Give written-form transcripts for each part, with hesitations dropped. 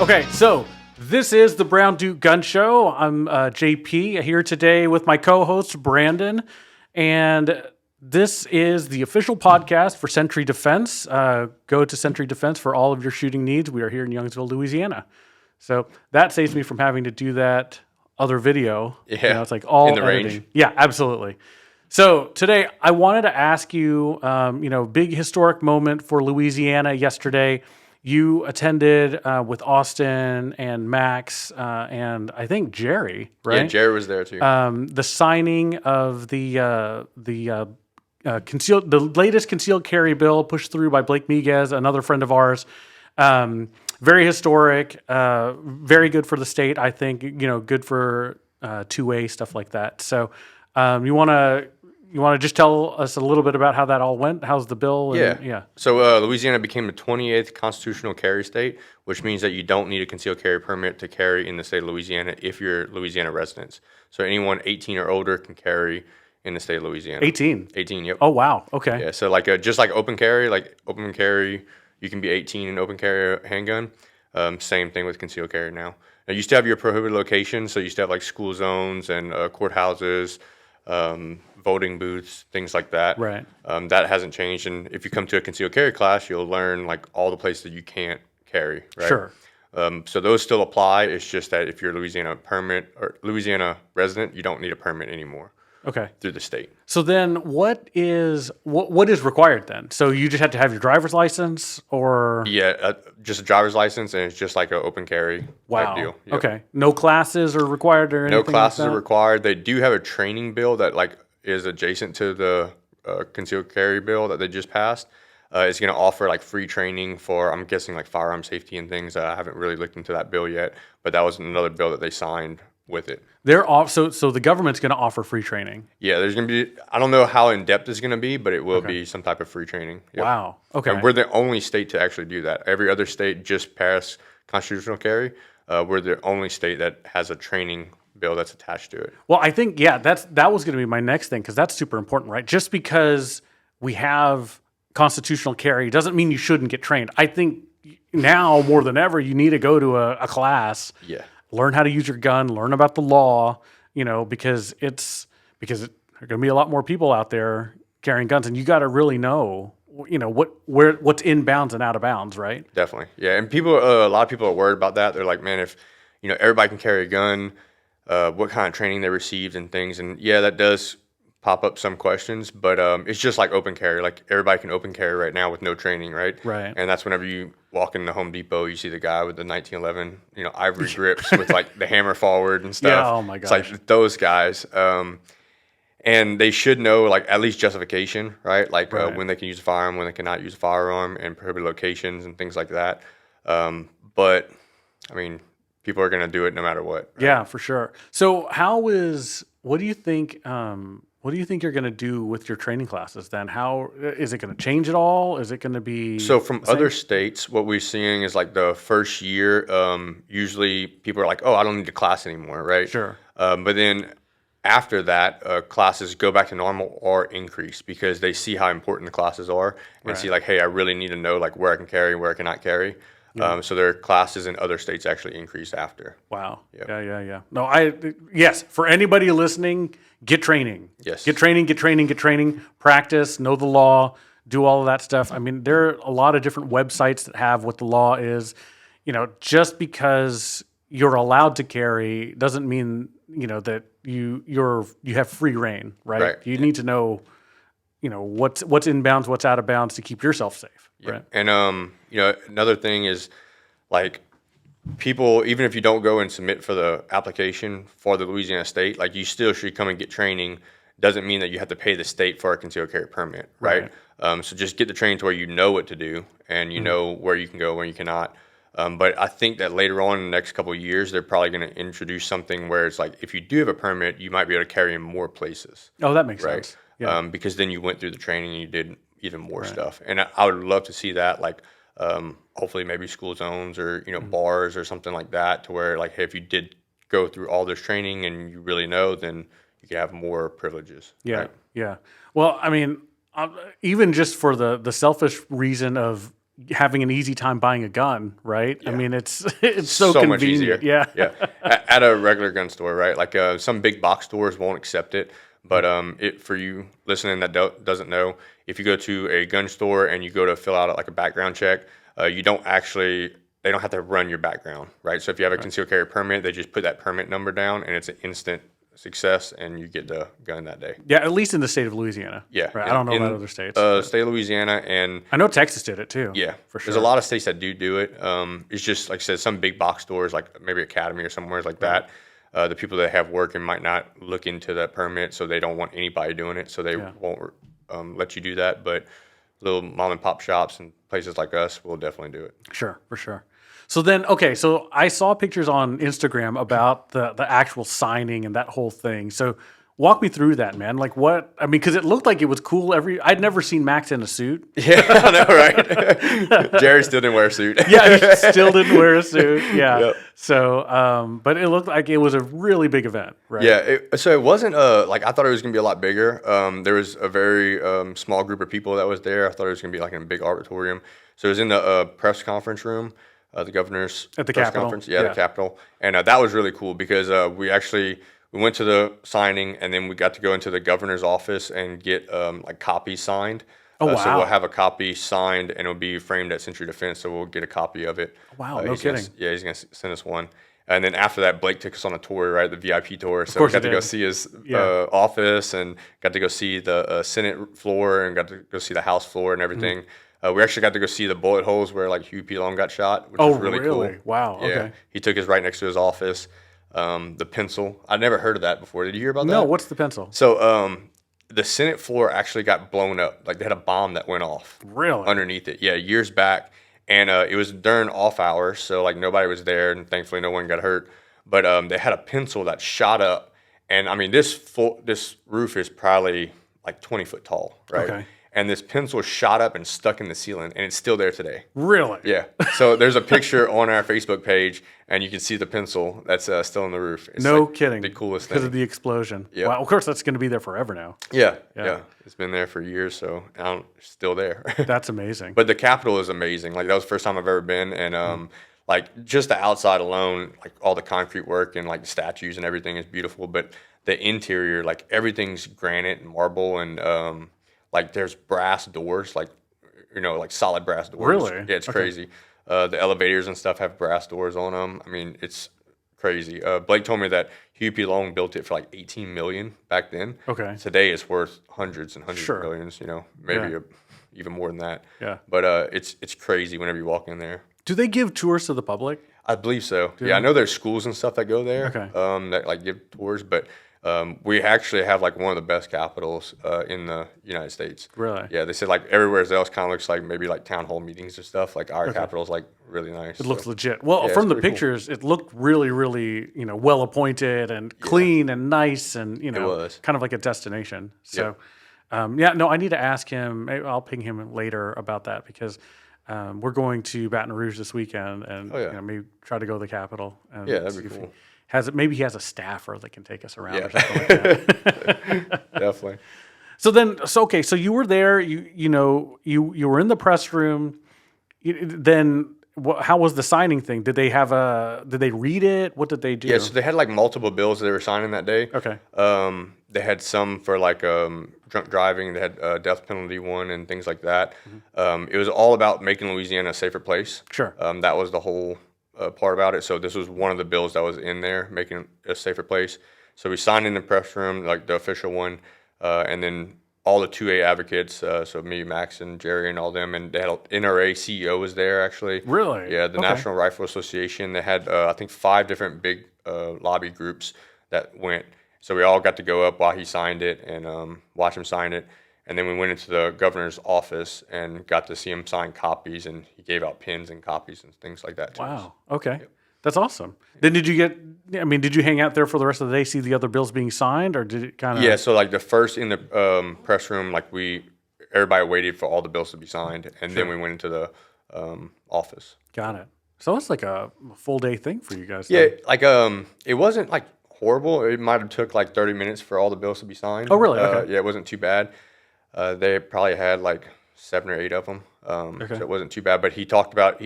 Okay, so this is the Brown Duke Gun Show. I'm JP here today with my co-host Brandon, and this is the official podcast for Century Defense. Go to Century Defense for all of your shooting needs. We are here in Youngsville, Louisiana. So that saves me from having to do that other video. Yeah, It's like all in the editing. range. Yeah, absolutely. So today I wanted to ask you, big historic moment for Louisiana yesterday. You attended with Austin and Max and I think Jerry, right? Yeah, Jerry was there too. The signing of the latest concealed carry bill pushed through by Blake Miguez, another friend of ours. Very historic, very good for the state. I think good for two-way stuff like that. So you want to just tell us a little bit about how that all went? How's the bill? Yeah. So Louisiana became the 28th constitutional carry state, which means that you don't need a concealed carry permit to carry in the state of Louisiana if you're Louisiana residents. So anyone 18 or older can carry in the state of Louisiana. 18? 18, yep. Oh, wow. Okay. Yeah, so just like open carry, you can be 18 and open carry handgun. Same thing with concealed carry now. Now, you used to have your prohibited locations, so you used to have like school zones and courthouses, voting booths, things like that. Right. That hasn't changed. And if you come to a concealed carry class, you'll learn like all the places you can't carry. Right? Sure. So those still apply. It's just that if you're Louisiana permit or Louisiana resident, you don't need a permit anymore. Okay. Through the state. So then what is required then? So you just have to have your driver's license or? Yeah, just a driver's license, and it's just like an open carry type deal. Yep. Okay. No classes are required or anything? No classes like are required. They do have a training bill that like is adjacent to the concealed carry bill that they just passed. It's going to offer like free training for, I'm guessing, like firearm safety and things. I haven't really looked into that bill yet, but that was another bill that they signed with it. They're off. So the government's going to offer free training. Yeah, there's going to be, I don't know how in depth it's going to be, but it will be some type of free training. Yep. Wow. Okay. And we're the only state to actually do that. Every other state just passed constitutional carry. We're the only state that has a training bill that's attached to it. Well, I think, that was going to be my next thing because that's super important, right? Just because we have constitutional carry doesn't mean you shouldn't get trained. I think now more than ever, you need to go to a class. Yeah. Learn how to use your gun, learn about the law, because there are going to be a lot more people out there carrying guns, and you got to really know, what's in bounds and out of bounds, right? Definitely, yeah. And a lot of people are worried about that. They're like, man, if everybody can carry a gun, what kind of training they received and things, and yeah, that does pop up some questions, but it's just like open carry. Like everybody can open carry right now with no training, right? Right. And that's whenever you walk into Home Depot, you see the guy with the 1911, ivory grips with like the hammer forward and stuff. Yeah, oh my gosh. It's like those guys. And they should know like at least justification, right? Like when they can use a firearm, when they cannot use a firearm, and prohibited locations and things like that. But I mean, people are going to do it no matter what. Right? Yeah, for sure. So what do you think? What do you think you're going to do with your training classes then? How is it going to change at all? Is it going to be so from other states? What we're seeing is like the first year, usually people are like, "Oh, I don't need a class anymore," right? Sure. But then after that, classes go back to normal or increase because they see how important the classes are and see like, "Hey, I really need to know like where I can carry, where I cannot carry." So their classes in other states actually increase after. Wow. Yep. Yeah. No, yes, for anybody listening, get training. Yes. Get training, practice, know the law, do all of that stuff. I mean, there are a lot of different websites that have what the law is. Just because you're allowed to carry doesn't mean, that you have free reign, right? You need to know, what's in bounds, what's out of bounds to keep yourself safe. Yeah. Right. And another thing is like people, even if you don't go and submit for the application for the Louisiana state, like you still should come and get training. Doesn't mean that you have to pay the state for a concealed carry permit, right? So just get the training to where you know what to do and you know where you can go, where you cannot. But I think that later on in the next couple of years, they're probably going to introduce something where it's like if you do have a permit, you might be able to carry in more places. Oh, that makes right? sense. Yeah. Because then you went through the training and you did even more stuff. And I would love to see that, like hopefully maybe school zones or bars or something like that, to where like, hey, if you did go through all this training and you really know, then you can have more privileges. Yeah, right? Yeah. Well, I mean, even just for the selfish reason of having an easy time buying a gun, right? I Yeah. mean, it's so much easier. convenient. Yeah. Yeah. At a regular gun store, right? Like some big box stores won't accept it. But it for you listening that doesn't know, if you go to a gun store and you go to fill out like a background check, you don't actually they don't have to run your background, right? So if you have a concealed carry permit, they just put that permit number down, and it's an instant success, and you get the gun that day. Yeah, at least in the state of Louisiana. Yeah, Right. I don't know about other states. State of Louisiana, and I know Texas did it too. yeah, for sure. there's a lot of states that do it. It's just like I said, some big box stores, like maybe Academy or somewhere like that. The people that have work and might not look into that permit, so they don't want anybody doing it, so they won't let you do that. But little mom and pop shops and places like us will definitely do it. Sure, for sure. So then, okay, so I saw pictures on Instagram about the actual signing and that whole thing. So walk me through that, man. Like what, I mean, because it looked like it was cool. I'd never seen Max in a suit. Yeah, I know, right? Jerry still didn't wear a suit. Yeah, he still didn't wear a suit. Yeah. Yep. So, but it looked like it was a really big event, right? Yeah, so it wasn't like I thought it was gonna be a lot bigger. There was a very small group of people that was there. I thought it was gonna be like in a big auditorium. So it was in the press conference room, the governor's At the press Capitol? conference. Yeah, Yeah. the Capitol, and that was really cool because we went to the signing, and then we got to go into the governor's office and get like copies signed. Oh, So wow. we'll have a copy signed, and it'll be framed at Century Defense. So we'll get a copy of it. Wow, no he's gonna- kidding. yeah, he's gonna send us one. And then after that, Blake took us on a tour, right, the VIP tour. So we course got he to go did. see his Yeah. office, and got to go see the Senate floor, and got to go see the House floor and everything. We actually got to go see the bullet holes where like Huey P. Long got shot, which Oh, was really cool. really? Wow, Yeah, okay. he took us right next to his office. The pencil, I'd never heard of that before. Did you hear about that? No, what's the pencil? So the Senate floor actually got blown up. Like they had a bomb that went off Really? underneath it. Yeah, years back, and it was during off hours, so like nobody was there, and thankfully no one got hurt. But they had a pencil that shot up, and I mean this roof is probably like 20 foot tall, right? Okay. And this pencil shot up and stuck in the ceiling, and it's still there today. Really? Yeah. So there's a picture on our Facebook page, and you can see the pencil that's still on the roof. It's No like kidding. the coolest Because thing. of the explosion. Yep. Wow. Of course, that's going to be there forever now. Yeah, Yeah. yeah. It's been there for years, so it's still there. That's amazing. But the Capitol is amazing. Like that was the first time I've ever been, and like just the outside alone, like all the concrete work and like the statues and everything is beautiful. But the interior, like everything's granite and marble, and like there's brass doors, like like solid brass doors. Really? Yeah, it's Okay. crazy. The elevators and stuff have brass doors on them. I mean, it's crazy. Blake told me that Huey P. Long built it for like 18 million back then. Okay. Today it's worth hundreds and hundreds Sure. of millions. Maybe Yeah. even more than that. Yeah. But it's crazy whenever you walk in there. Do they give tours to the public? I believe so. Yeah, I know there's schools and stuff that go there. Okay. That like give tours, but we actually have like one of the best capitals in the United States. Really? Yeah, they said like everywhere else kind of looks like maybe like town hall meetings and stuff. Like our capital's like really nice. It looks legit. Well, Yeah, from it's the pretty cool. pictures, it looked really, really, well appointed and clean and nice and, was. kind of like a destination. So, no, I need to ask him. Maybe I'll ping him later about that because we're going to Baton Rouge this weekend and Oh, yeah. maybe try to go to the Capitol. And Yeah, that'd see be if he cool. maybe he has a staffer that can take us around Yeah. or something like that. Definitely. So you were there. You were in the press room. How was the signing thing? Did they read it? What did they do? Yeah, so they had like multiple bills they were signing that day. Okay. They had some for like drunk driving. They had death penalty one and things like that. It was all about making Louisiana a safer place. Sure. That was the whole part about it. So this was one of the bills that was in there, making it a safer place. So we signed in the press room, like the official one, and then all the 2A advocates, so me, Max, and Jerry, and all them, and they had NRA CEO was there actually. Really? Yeah, the Okay. National Rifle Association. They had I think 5 different big lobby groups that went. So we all got to go up while he signed it and watch him sign it. And then we went into the governor's office and got to see him sign copies, and he gave out pins and copies and things like that to us. Wow. Okay. That's awesome. Then did you hang out there for the rest of the day, see the other bills being signed, or did it kind of? Yeah, so like the first in the press room, like everybody waited for all the bills to be signed, and then we went into the office. Got it. So it's like a full day thing for you guys. Yeah, then. like it wasn't like horrible. It might have took like 30 minutes for all the bills to be signed. Oh, really? Okay. Yeah, it wasn't too bad. They probably had like 7 or 8 of them. So it wasn't too bad. But he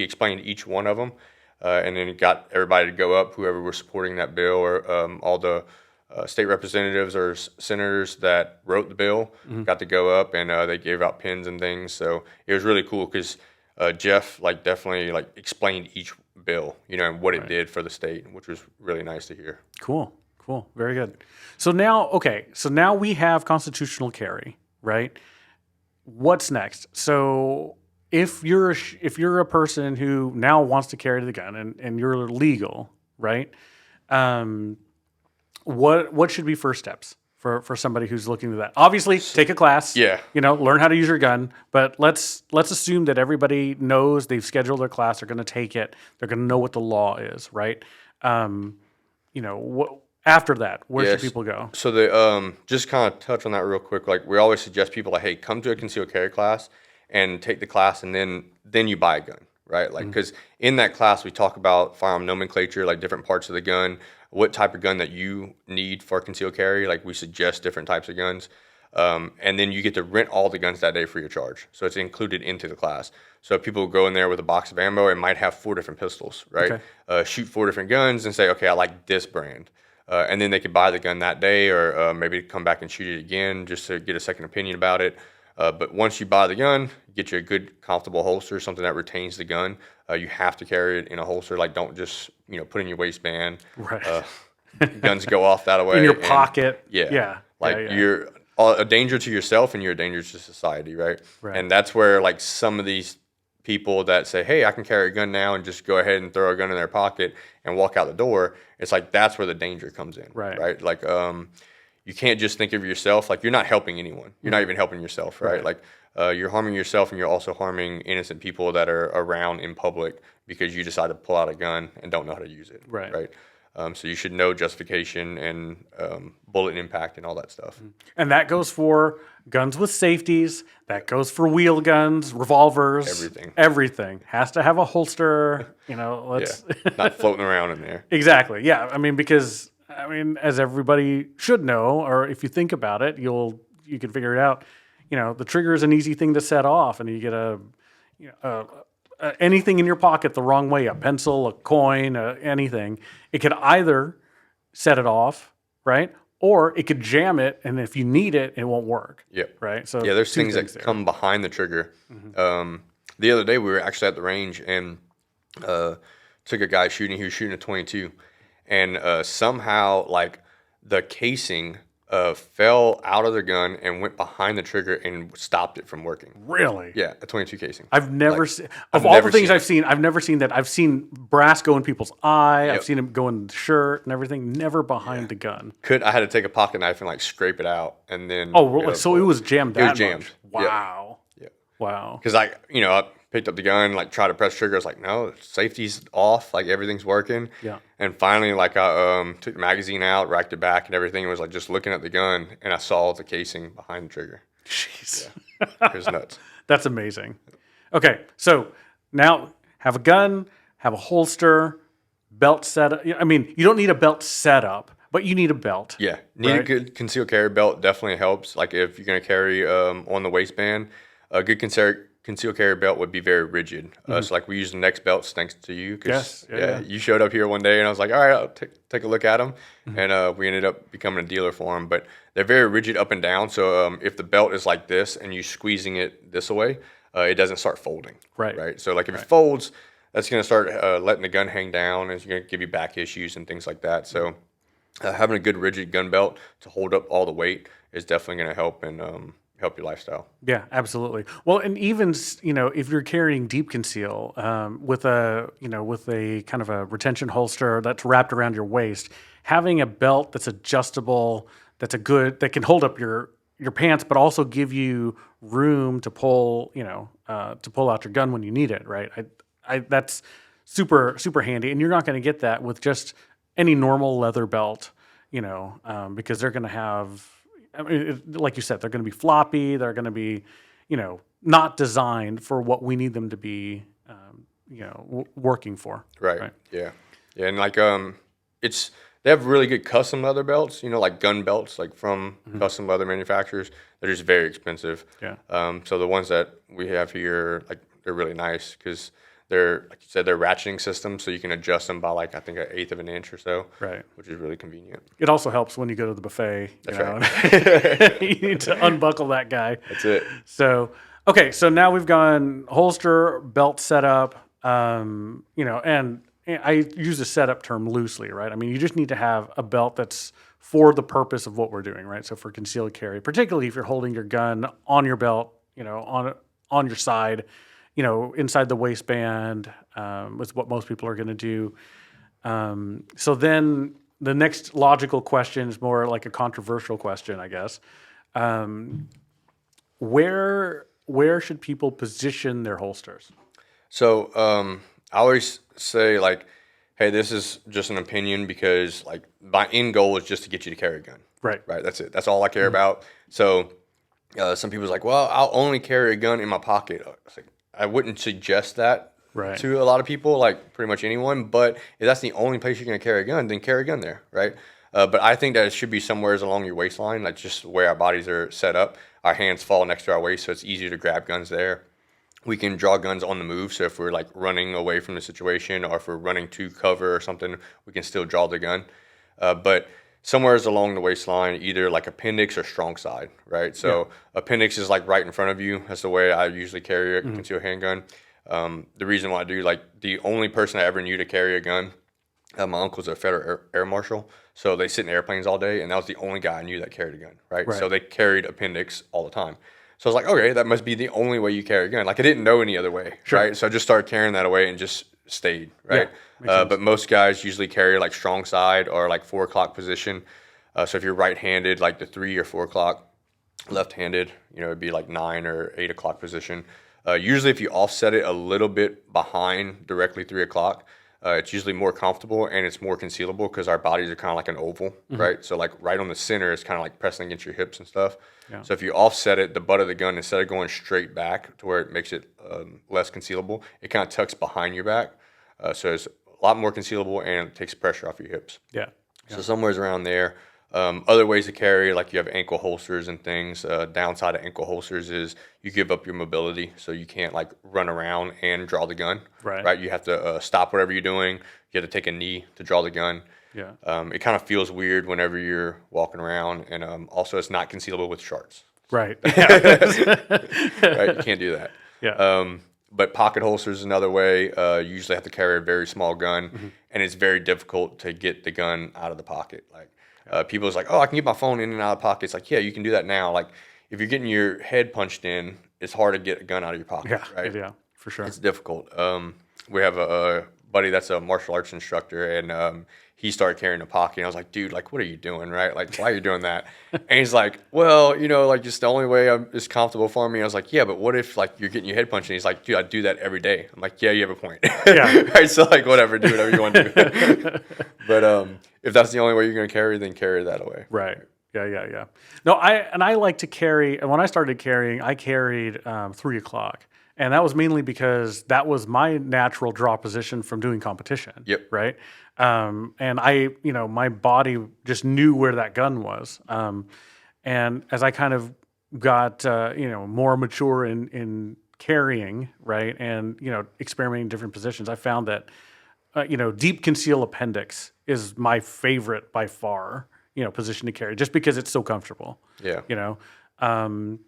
explained each one of them, and then he got everybody to go up, whoever was supporting that bill, or all the state representatives or senators that wrote the bill got to go up, and they gave out pins and things. So it was really cool because Jeff definitely explained each bill, and what it did for the state, which was really nice to hear. Cool. Very good. So now we have constitutional carry, right? What's next? So if you're a person who now wants to carry the gun and you're legal, right? What should be first steps for somebody who's looking to that? Obviously, take a class. Yeah. Learn how to use your gun. But let's assume that everybody knows, they've scheduled their class, they're going to take it, they're going to know what the law is, right? After that, where should people go? So the just kind of touch on that real quick. We always suggest people hey, come to a concealed carry class and take the class, and then you buy a gun, right? Because in that class we talk about firearm nomenclature, different parts of the gun, what type of gun that you need for concealed carry. We suggest different types of guns, and then you get to rent all the guns that day for your charge. So it's included into the class. So people go in there with a box of ammo and might have 4 different pistols, right? Okay. Shoot 4 different guns and say, okay, I like this brand. And then they could buy the gun that day, or maybe come back and shoot it again just to get a second opinion about it. But once you buy the gun, get you a good, comfortable holster, something that retains the gun. You have to carry it in a holster. Don't just put it in your waistband. Right. Guns go off that way. In your pocket. Yeah. You're a danger to yourself, and you're a danger to society, right? And that's where some of these people that say, hey, I can carry a gun now, and just go ahead and throw a gun in their pocket and walk out the door. It's that's where the danger comes in, right? You can't just think of yourself, you're not helping anyone. You're not even helping yourself, right? You're harming yourself, and you're also harming innocent people that are around in public because you decide to pull out a gun and don't know how to use it, right? So you should know justification and bullet impact and all that stuff. And that goes for guns with safeties. That goes for wheel guns, revolvers. Everything has to have a holster. Not floating around in there. Exactly. Yeah. Because as everybody should know, or if you think about it, you can figure it out. The trigger is an easy thing to set off, and you get anything in your pocket the wrong way, a pencil, a coin, anything, it could either set it off, right? Or it could jam it, and if you need it, it won't work. Yep. Right? So there's things that come behind the trigger. The other day we were actually at the range and took a guy shooting. He was shooting a 22, and somehow the casing fell out of the gun and went behind the trigger and stopped it from working. Really? Yeah, a 22 casing. I've never seen, of all the things I've seen, I've never seen that. I've seen brass go in people's eye. Yep. I've seen them go in the shirt and everything, never behind the gun. I had to take a pocket knife and scrape it out, and then... Oh, so it was jammed that much? It was jammed. Wow. Yeah. Wow. Because I picked up the gun, tried to press trigger. I was no, safety's off, everything's working. Yeah. And finally, I took the magazine out, racked it back, and everything. It was just looking at the gun, and I saw the casing behind the trigger. Jeez. Yeah. It was nuts. That's amazing. Okay, so now have a gun, have a holster, belt setup. You don't need a belt setup, but you need a belt. Yeah, a good concealed carry belt definitely helps. If you're going to carry on the waistband, a good concealed carry belt would be very rigid. So we use the Next belts thanks to you. Yes. You showed up here one day and I was all right, I'll take a look at them. And we ended up becoming a dealer for them. But they're very rigid up and down. So if the belt is like this and you're squeezing it this way, it doesn't start folding. Right. So if it folds, that's going to start letting the gun hang down, and it's going to give you back issues and things like that. So having a good rigid gun belt to hold up all the weight is definitely going to help and help your lifestyle. Yeah, absolutely. Well, and even if you're carrying deep conceal with a kind of a retention holster that's wrapped around your waist, having a belt that's adjustable, that can hold up your pants, but also give you room to pull out your gun when you need it. Right. That's super super handy, and you're not going to get that with just any normal leather belt. Because they're going to have. Like you said, they're going to be floppy. They're going to be, not designed for what we need them to be, working for. Right. Yeah. And they have really good custom leather belts. Gun belts, from custom leather manufacturers. They're just very expensive. Yeah. So the ones that we have here, they're really nice because they're, like you said, they're ratcheting systems, so you can adjust them by like I think 1/8 of an inch or so, Right. which is really convenient. It also helps when you go to the buffet. That's right. You need to unbuckle that guy. That's it. So, okay, so now we've gone holster, belt setup, and I use the setup term loosely, right? I mean, you just need to have a belt that's for the purpose of what we're doing, right? So for concealed carry, particularly if you're holding your gun on your belt, on your side, inside the waistband, is what most people are going to do. So then the next logical question is more like a controversial question, I guess. Where should people position their holsters? So I always say like, hey, this is just an opinion because like my end goal is just to get you to carry a gun. Right. Right. That's it. That's all I care about. So some people's like, well, I'll only carry a gun in my pocket. It's like, I wouldn't suggest that Right. to a lot of people, like pretty much anyone. But if that's the only place you're going to carry a gun, then carry a gun there. Right. But I think that it should be somewhere along your waistline, like just where our bodies are set up. Our hands fall next to our waist, so it's easier to grab guns there. We can draw guns on the move, so if we're like running away from the situation or if we're running to cover or something, we can still draw the gun. But somewhere along the waistline, either like appendix or strong side, right? So appendix is like right in front of you. That's the way I usually carry a concealed handgun. The reason why I do, like the only person I ever knew to carry a gun, my uncle's a federal air marshal, so they sit in airplanes all day, and that was the only guy I knew that carried a gun, right? So they carried appendix all the time. So I was like, okay, that must be the only way you carry a gun. Like I didn't know any other way, right? So I just started carrying that away and just stayed, right? But most guys usually carry like strong side or like 4 o'clock position. So if you're right-handed, like the 3 or 4 o'clock, left-handed, it'd be like 9 or 8 o'clock position. Usually if you offset it a little bit behind directly 3 o'clock, it's usually more comfortable and it's more concealable because our bodies are kind of like an oval, right? So like right on the center is kind of like pressing against your hips and stuff. So if you offset it, the butt of the gun, instead of going straight back to where it makes it less concealable, it kind of tucks behind your back. So it's a lot more concealable and it takes pressure off your hips. So somewhere's around there. Other ways to carry, like you have ankle holsters and things. Downside of ankle holsters is you give up your mobility, so you can't like run around and draw the gun. Right. You have to stop whatever you're doing. You have to take a knee to draw the gun. It kind of feels weird whenever you're walking around, and also it's not concealable with shorts. Right. Right. You can't do that. But pocket holsters is another way. You usually have to carry a very small gun, and it's very difficult to get the gun out of the pocket. Like. People's like, oh, I can get my phone in and out of the pocket. It's like, yeah, you can do that now. Like, if you're getting your head punched in, it's hard to get a gun out of your pocket, right? Yeah, for sure. It's difficult. We have a buddy that's a martial arts instructor, and he started carrying a pocket. And I was like, dude, like, what are you doing, right? Like, why are you doing that? And he's like, well, like, just the only way it's comfortable for me. I was like, yeah, but what if, like, you're getting your head punched? And he's like, dude, I do that every day. I'm like, yeah, you have a point. Right? So, like, whatever, do whatever you want to do. But if that's the only way you're going to carry, then carry that away. Right. Yeah. No, I like to carry, and when I started carrying, I carried 3 o'clock. And that was mainly because that was my natural draw position from doing competition. Right. And my body just knew where that gun was. And as I kind of got, more mature in carrying, right, and, experimenting in different positions, I found that, deep conceal appendix is my favorite by far, position to carry, just because it's so comfortable. And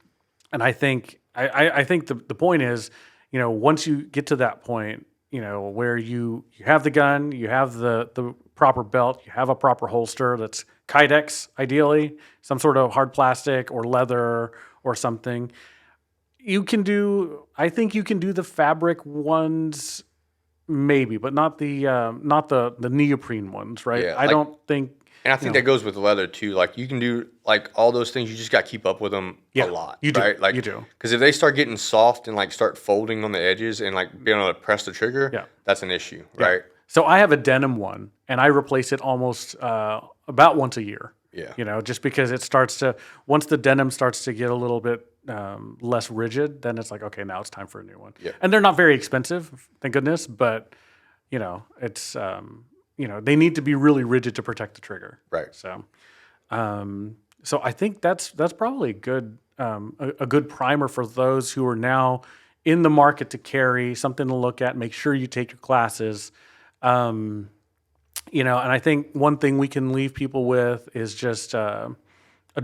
I think the point is, once you get to that point, where you have the gun, you have the proper belt, you have a proper holster that's Kydex, ideally, some sort of hard plastic or leather or something. I think you can do the fabric ones, maybe, but not the neoprene ones, right? Yeah, I don't think. And I think that goes with leather too. Like you can do like all those things. You just got to keep up with them a lot. You do. Right? Like you do. Because if they start getting soft and like start folding on the edges and like being able to press the trigger, that's an issue, right? So I have a denim one, and I replace it almost about once a year. Just because it starts to, once the denim starts to get a little bit less rigid, then it's like, okay, now it's time for a new one. And they're not very expensive, thank goodness, but it's they need to be really rigid to protect the trigger. Right. So I think that's probably a good primer for those who are now in the market to carry, something to look at, make sure you take your classes. And I think one thing we can leave people with is just a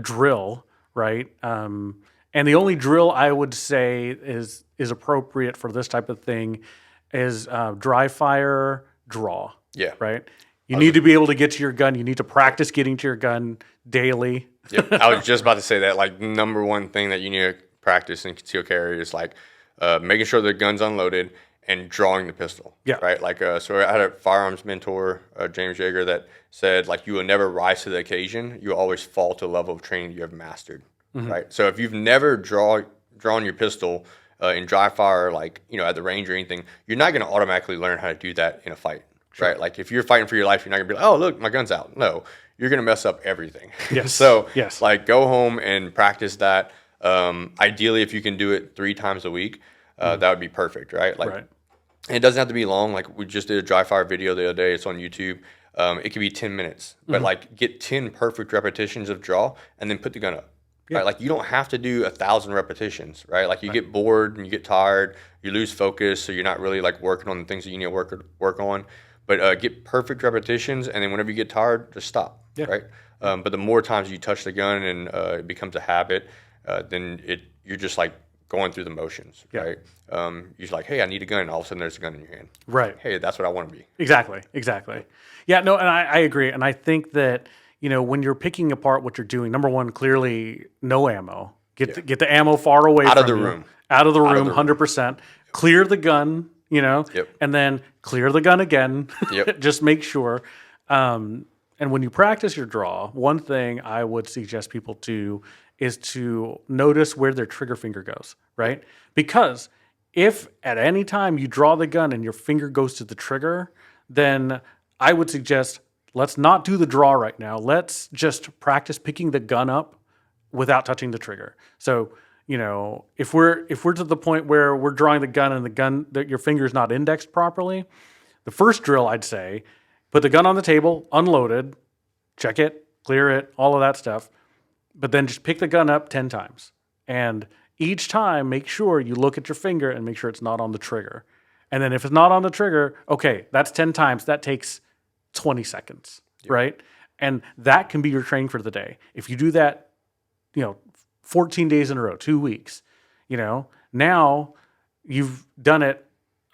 drill, right? And the only drill I would say is appropriate for this type of thing is dry fire draw. Yeah. Right. You need to be able to get to your gun. You need to practice getting to your gun daily. Yep. I was just about to say that. Like, number one thing that you need to practice in concealed carry is like making sure the gun's unloaded and drawing the pistol. Yeah. Right. Like, so I had a firearms mentor, James Yeager, that said like you will never rise to the occasion. You always fall to a level of training you have mastered. Right. So if you've never drawn your pistol in dry fire, like at the range or anything, you're not going to automatically learn how to do that in a fight. Sure. Right. Like if you're fighting for your life, you're not going to be like, oh look, my gun's out. No, you're going to mess up everything. Yes. So yes. Like go home and practice that. Ideally, if you can do it 3 times a week, that would be perfect. Right. Like. Right. And it doesn't have to be long. Like we just did a dry fire video the other day. It's on YouTube. It could be 10 minutes, but like get 10 perfect repetitions of draw and then put the gun up. Yeah. Right? Like you don't have to do 1,000 repetitions, right? Like you get bored and you get tired, you lose focus, so you're not really like working on the things that you need to work on. But get perfect repetitions, and then whenever you get tired, just stop. Yeah. Right. But the more times you touch the gun and it becomes a habit, then you're just like going through the motions, yeah. Right? You're like, hey, I need a gun, and all of a sudden there's a gun in your hand. Right. Hey, that's what I want to be. Exactly. Yeah, no, and I agree. And I think that, when you're picking apart what you're doing, number one, clearly no ammo. Get the ammo far away out from of the you. room. Out of the room, 100%. Clear the gun, Yep. and then clear the gun again. Yep. Just make sure. And when you practice your draw, one thing I would suggest people do is to notice where their trigger finger goes, right? Because if at any time you draw the gun and your finger goes to the trigger, then I would suggest let's not do the draw right now. Let's just practice picking the gun up without touching the trigger. So, if we're to the point where we're drawing the gun and that your finger is not indexed properly, the first drill I'd say, put the gun on the table, unloaded, check it, clear it, all of that stuff. But then just pick the gun up 10 times. And each time, make sure you look at your finger and make sure it's not on the trigger. And then if it's not on the trigger, okay, that's 10 times. That takes 20 seconds, right? And that can be your training for the day. If you do that, 14 days in a row, 2 weeks, now you've done it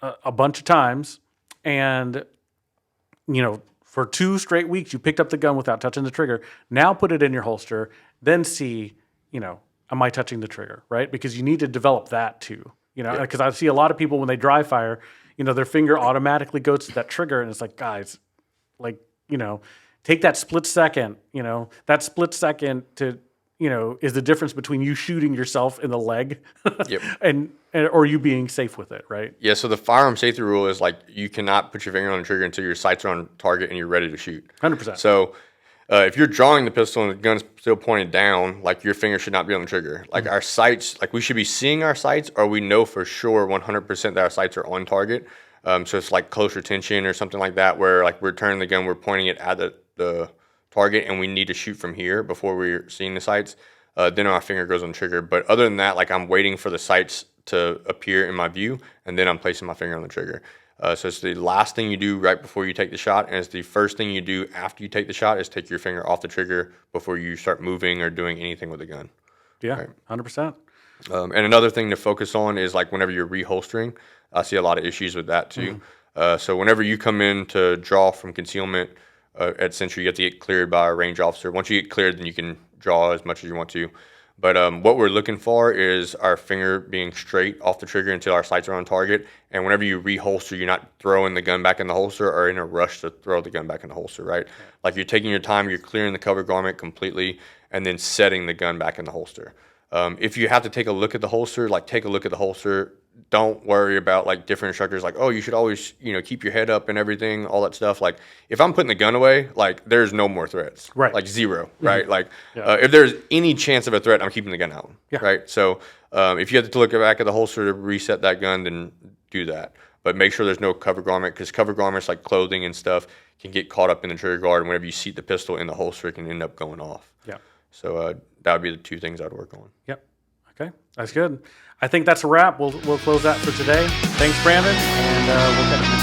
a bunch of times. And, for 2 straight weeks, you picked up the gun without touching the trigger. Now put it in your holster. Then see, am I touching the trigger, right? Because you need to develop that too, because I see a lot of people when they dry fire, their finger automatically goes to that trigger. And it's like, guys, like, take that split second, that split second to, is the difference between you shooting yourself in the leg yep. and or you being safe with it, right? Yeah, so the firearm safety rule is like you cannot put your finger on the trigger until your sights are on target and you're ready to shoot. 100%. So if you're drawing the pistol and the gun's still pointed down, like your finger should not be on the trigger. Like our sights, like we should be seeing our sights, or we know for sure 100% that our sights are on target. So it's like close retention or something like that, where like we're turning the gun, we're pointing it at the target, and we need to shoot from here before we're seeing the sights. Then our finger goes on the trigger. But other than that, like I'm waiting for the sights to appear in my view, and then I'm placing my finger on the trigger. So it's the last thing you do right before you take the shot, and it's the first thing you do after you take the shot is take your finger off the trigger before you start moving or doing anything with the gun. Yeah, right. 100%. And another thing to focus on is like whenever you're reholstering, I see a lot of issues with that too. So whenever you come in to draw from concealment at Century, you have to get cleared by a range officer. Once you get cleared, then you can draw as much as you want to. But what we're looking for is our finger being straight off the trigger until our sights are on target. And whenever you reholster, you're not throwing the gun back in the holster or in a rush to throw the gun back in the holster, right? Like you're taking your time, you're clearing the cover garment completely, and then setting the gun back in the holster. If you have to take a look at the holster, like take a look at the holster. Don't worry about like different instructors like, oh, you should always, keep your head up and everything, all that stuff. Like if I'm putting the gun away, like there's no more threats, right? Like zero, right? Like if there's any chance of a threat, I'm keeping the gun out, right? So if you have to look back at the holster to reset that gun, then do that. But make sure there's no cover garment, because cover garments like clothing and stuff can get caught up in the trigger guard, and whenever you seat the pistol in the holster, it can end up going off. Yeah. So that would be the 2 things I'd work on. Yep. I Okay, that's good. I think that's a wrap. We'll close that for today. Thanks, Brandon, and we'll catch you.